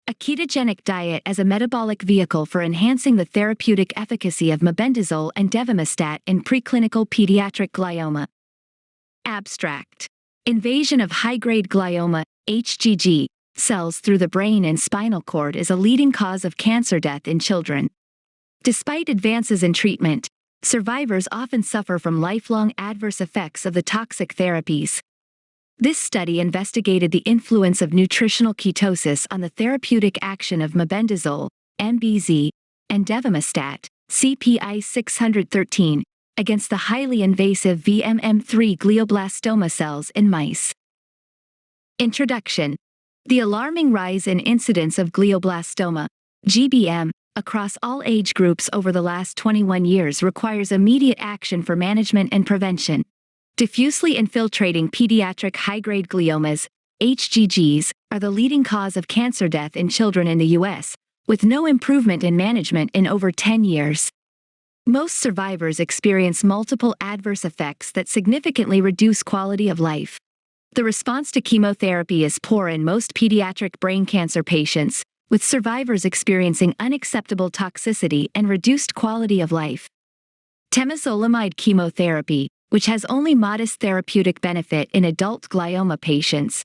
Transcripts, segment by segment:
A ketogenic diet as a metabolic vehicle for enhancing the therapeutic efficacy of mebendazole and devimostat in preclinical pediatric glioma. Abstract. Invasion of high-grade glioma, HGG, cells through the brain and spinal cord is a leading cause of cancer death in children. Despite advances in treatment, survivors often suffer from lifelong adverse effects of the toxic therapies. This study investigated the influence of nutritional ketosis on the therapeutic action of mebendazole, MBZ, and devimostat, CPI 613, against the highly invasive VMM3 glioblastoma cells in mice. Introduction. The alarming rise in incidence of glioblastoma, GBM, across all age groups over the last 21 years requires immediate action for management and prevention. Diffusely infiltrating pediatric high-grade gliomas, HGGs, are the leading cause of cancer death in children in the U.S., with no improvement in management in over 10 years. Most survivors experience multiple adverse effects that significantly reduce quality of life. The response to chemotherapy is poor in most pediatric brain cancer patients, with survivors experiencing unacceptable toxicity and reduced quality of life. Temozolomide chemotherapy, which has only modest therapeutic benefit in adult glioma patients,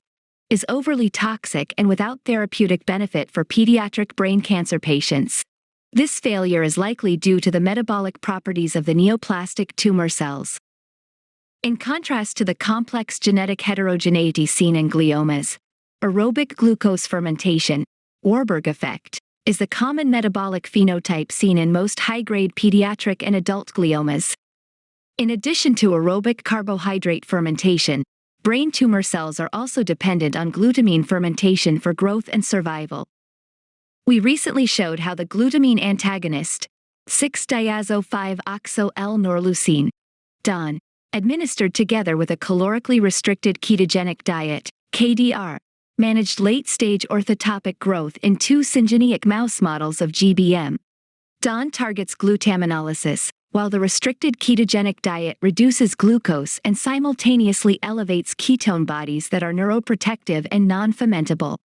is overly toxic and without therapeutic benefit for pediatric brain cancer patients. This failure is likely due to the metabolic properties of the neoplastic tumor cells. In contrast to the complex genetic heterogeneity seen in gliomas, aerobic glucose fermentation, Warburg effect, is the common metabolic phenotype seen in most high-grade pediatric and adult gliomas. In addition to aerobic carbohydrate fermentation, brain tumor cells are also dependent on glutamine fermentation for growth and survival. We recently showed how the glutamine antagonist, 6-diazo-5-oxo-L-norleucine, DON, administered together with a calorically restricted ketogenic diet, KDR, managed late-stage orthotopic growth in 2 syngeneic mouse models of GBM. DON targets glutaminolysis, while the restricted ketogenic diet reduces glucose and simultaneously elevates ketone bodies that are neuroprotective and non-fermentable.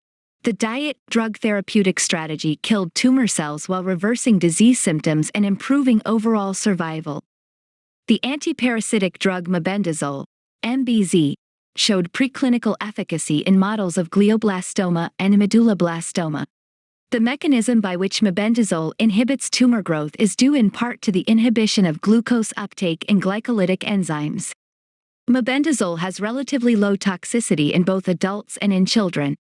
The diet-drug therapeutic strategy killed tumor cells while reversing disease symptoms and improving overall survival. The antiparasitic drug mebendazole, MBZ, showed preclinical efficacy in models of glioblastoma and medulloblastoma. The mechanism by which mebendazole inhibits tumor growth is due in part to the inhibition of glucose uptake in glycolytic enzymes. Mebendazole has relatively low toxicity in both adults and in children.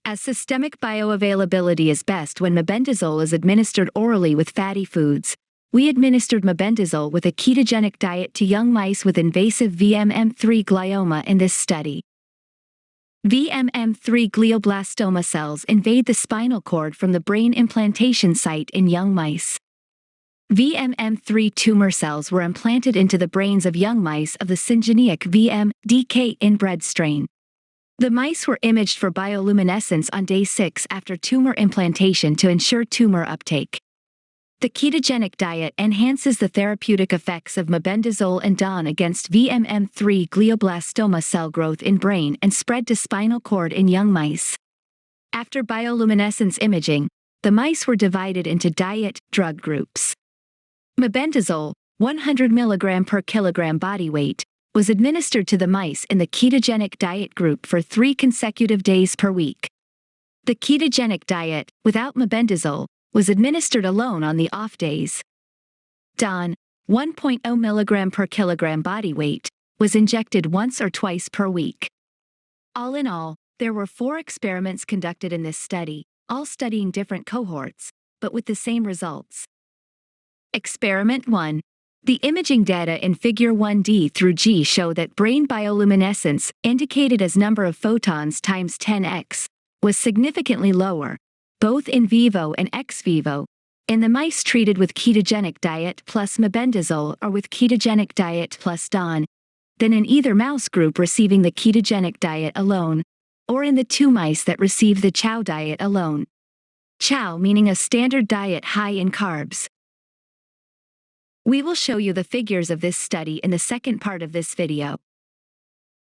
As systemic bioavailability is best when mebendazole is administered orally with fatty foods, we administered mebendazole with a ketogenic diet to young mice with invasive VMM3 glioma in this study. VMM3 glioblastoma cells invade the spinal cord from the brain implantation site in young mice. VMM3 tumor cells were implanted into the brains of young mice of the syngeneic VMDK inbred strain. The mice were imaged for bioluminescence on day 6 after tumor implantation to ensure tumor uptake. The ketogenic diet enhances the therapeutic effects of mebendazole and DON against VMM3 glioblastoma cell growth in brain and spread to spinal cord in young mice. After bioluminescence imaging, the mice were divided into diet-drug groups. Mebendazole, 100 mg per kilogram body weight, was administered to the mice in the ketogenic diet group for 3 consecutive days per week. The ketogenic diet, without mebendazole, was administered alone on the off days. DON, 1.0 mg per kilogram body weight, was injected once or twice per week. All in all, there were 4 experiments conducted in this study, all studying different cohorts, but with the same results. Experiment 1. The imaging data in Figure 1D through G show that brain bioluminescence, indicated as number of photons times 10x, was significantly lower, both in vivo and ex vivo, in the mice treated with ketogenic diet plus mebendazole or with ketogenic diet plus DON, than in either mouse group receiving the ketogenic diet alone, or in the 2 mice that received the chow diet alone. Chow meaning a standard diet high in carbs. We will show you the figures of this study in the second part of this video.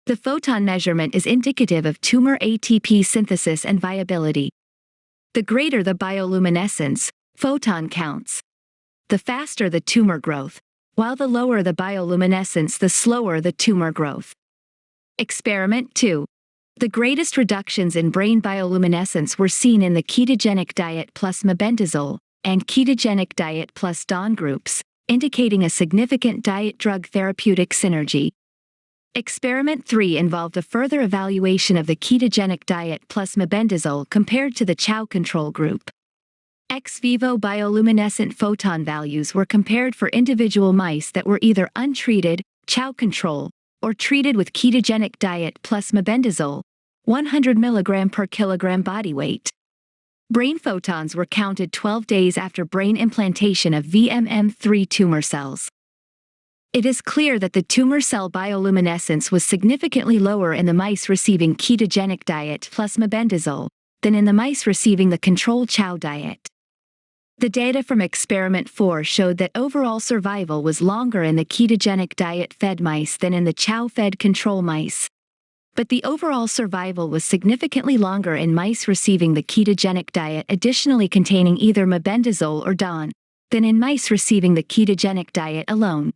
The photon measurement is indicative of tumor ATP synthesis and viability. The greater the bioluminescence, photon counts, the faster the tumor growth, while the lower the bioluminescence, the slower the tumor growth. Experiment 2. The greatest reductions in brain bioluminescence were seen in the ketogenic diet plus mebendazole and ketogenic diet plus DON groups, indicating a significant diet-drug therapeutic synergy. Experiment 3 involved a further evaluation of the ketogenic diet plus mebendazole compared to the chow control group. Ex vivo bioluminescent photon values were compared for individual mice that were either untreated, chow control, or treated with ketogenic diet plus mebendazole, 100 mg per kilogram body weight. Brain photons were counted 12 days after brain implantation of VMM3 tumor cells. It is clear that the tumor cell bioluminescence was significantly lower in the mice receiving ketogenic diet plus mebendazole than in the mice receiving the control chow diet. The data from experiment 4 showed that overall survival was longer in the ketogenic diet-fed mice than in the chow-fed control mice. But the overall survival was significantly longer in mice receiving the ketogenic diet additionally containing either mebendazole or DON than in mice receiving the ketogenic diet alone.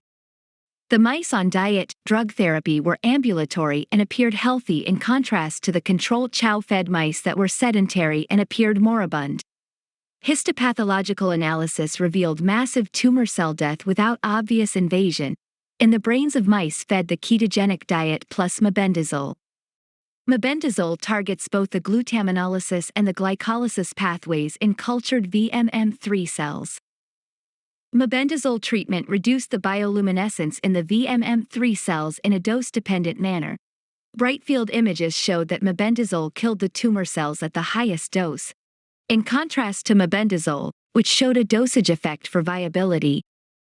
The mice on diet drug therapy were ambulatory and appeared healthy in contrast to the controlled chow-fed mice that were sedentary and appeared moribund. Histopathological analysis revealed massive tumor cell death without obvious invasion in the brains of mice fed the ketogenic diet plus mebendazole. Mebendazole targets both the glutaminolysis and the glycolysis pathways in cultured VMM3 cells. Mebendazole treatment reduced the bioluminescence in the VMM3 cells in a dose-dependent manner. Bright field images showed that mebendazole killed the tumor cells at the highest dose. In contrast to mebendazole, which showed a dosage effect for viability,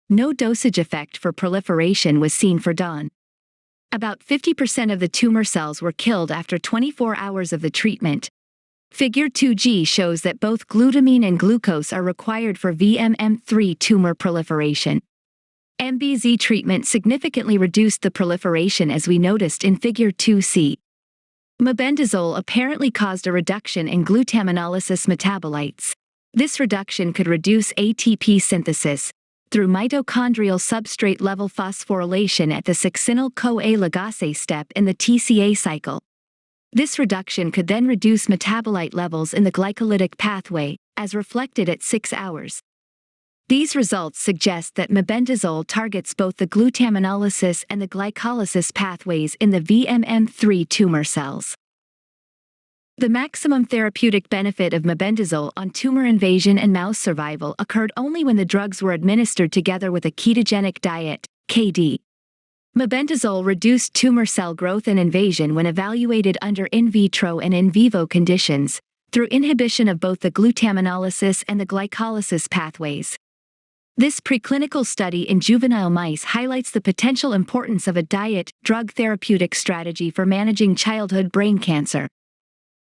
no dosage effect for proliferation was seen for DON. About 50% of the tumor cells were killed after 24 hours of the treatment. Figure 2G shows that both glutamine and glucose are required for VMM3 tumor proliferation. MBZ treatment significantly reduced the proliferation as we noticed in Figure 2C. Mebendazole apparently caused a reduction in glutaminolysis metabolites. This reduction could reduce ATP synthesis through mitochondrial substrate-level phosphorylation at the succinyl-CoA ligase step in the TCA cycle. This reduction could then reduce metabolite levels in the glycolytic pathway, as reflected at 6 hours. These results suggest that mebendazole targets both the glutaminolysis and the glycolysis pathways in the VMM3 tumor cells. The maximum therapeutic benefit of mebendazole on tumor invasion and mouse survival occurred only when the drugs were administered together with a ketogenic diet, KD. Mebendazole reduced tumor cell growth and invasion when evaluated under in vitro and in vivo conditions, through inhibition of both the glutaminolysis and the glycolysis pathways. This preclinical study in juvenile mice highlights the potential importance of a diet-drug therapeutic strategy for managing childhood brain cancer.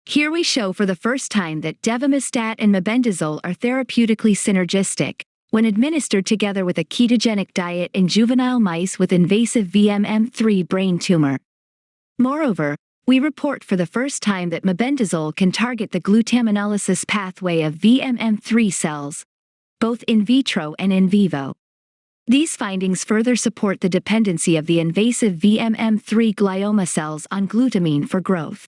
Here we show for the first time that devamistat and mebendazole are therapeutically synergistic when administered together with a ketogenic diet in juvenile mice with invasive VMM3 brain tumor. Moreover, we report for the first time that mebendazole can target the glutaminolysis pathway of VMM3 cells, both in vitro and in vivo. These findings further support the dependency of the invasive VMM3 glioma cells on glutamine for growth.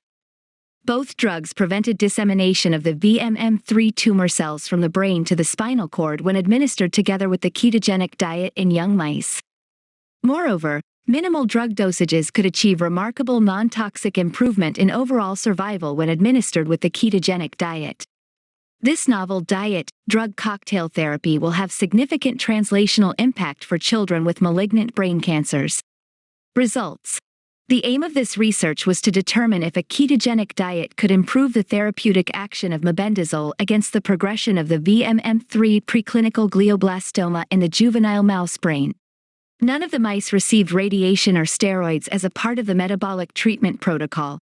Both drugs prevented dissemination of the VMM3 tumor cells from the brain to the spinal cord when administered together with the ketogenic diet in young mice. Moreover, minimal drug dosages could achieve remarkable non-toxic improvement in overall survival when administered with the ketogenic diet. This novel diet-drug cocktail therapy will have significant translational impact for children with malignant brain cancers. Results. The aim of this research was to determine if a ketogenic diet could improve the therapeutic action of mebendazole against the progression of the VMM3 preclinical glioblastoma in the juvenile mouse brain. None of the mice received radiation or steroids as a part of the metabolic treatment protocol,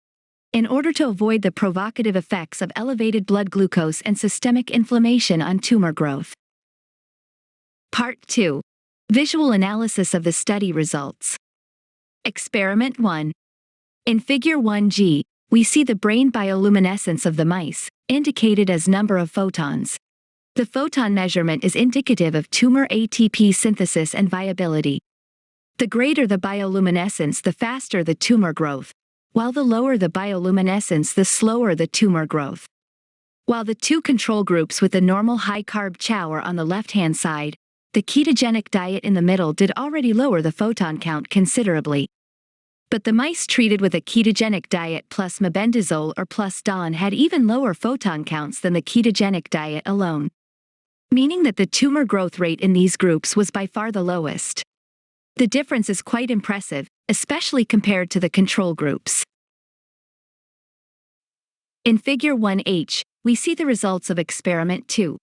in order to avoid the provocative effects of elevated blood glucose and systemic inflammation on tumor growth. Part 2. Visual analysis of the study results. Experiment 1. In Figure 1G, we see the brain bioluminescence of the mice, indicated as number of photons. The photon measurement is indicative of tumor ATP synthesis and viability. The greater the bioluminescence, the faster the tumor growth, while the lower the bioluminescence, the slower the tumor growth. While the two control groups with the normal high-carb chow are on the left-hand side, the ketogenic diet in the middle did already lower the photon count considerably. But the mice treated with a ketogenic diet plus mebendazole or plus DON had even lower photon counts than the ketogenic diet alone, meaning that the tumor growth rate in these groups was by far the lowest. The difference is quite impressive, especially compared to the control groups. In Figure 1H, we see the results of Experiment 2.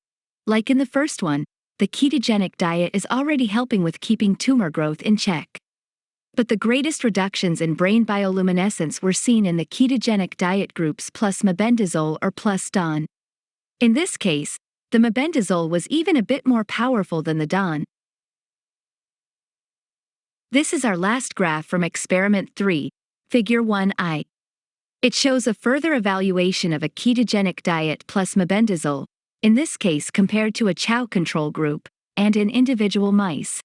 Like in the first one, the ketogenic diet is already helping with keeping tumor growth in check. But the greatest reductions in brain bioluminescence were seen in the ketogenic diet groups plus mebendazole or plus DON. In this case, the mebendazole was even a bit more powerful than the DON. This is our last graph from Experiment 3, Figure 1I. It shows a further evaluation of a ketogenic diet plus mebendazole, in this case compared to a chow control group, and in individual mice.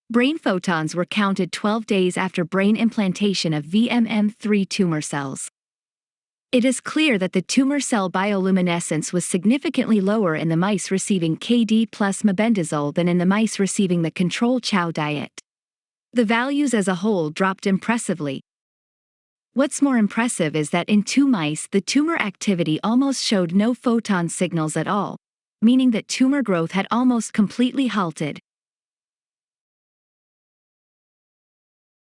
Brain photons were counted 12 days after brain implantation of VMM3 tumor cells. It is clear that the tumor cell bioluminescence was significantly lower in the mice receiving KD plus mebendazole than in the mice receiving the control chow diet. The values as a whole dropped impressively. What's more impressive is that in 2 mice the tumor activity almost showed no photon signals at all, meaning that tumor growth had almost completely halted.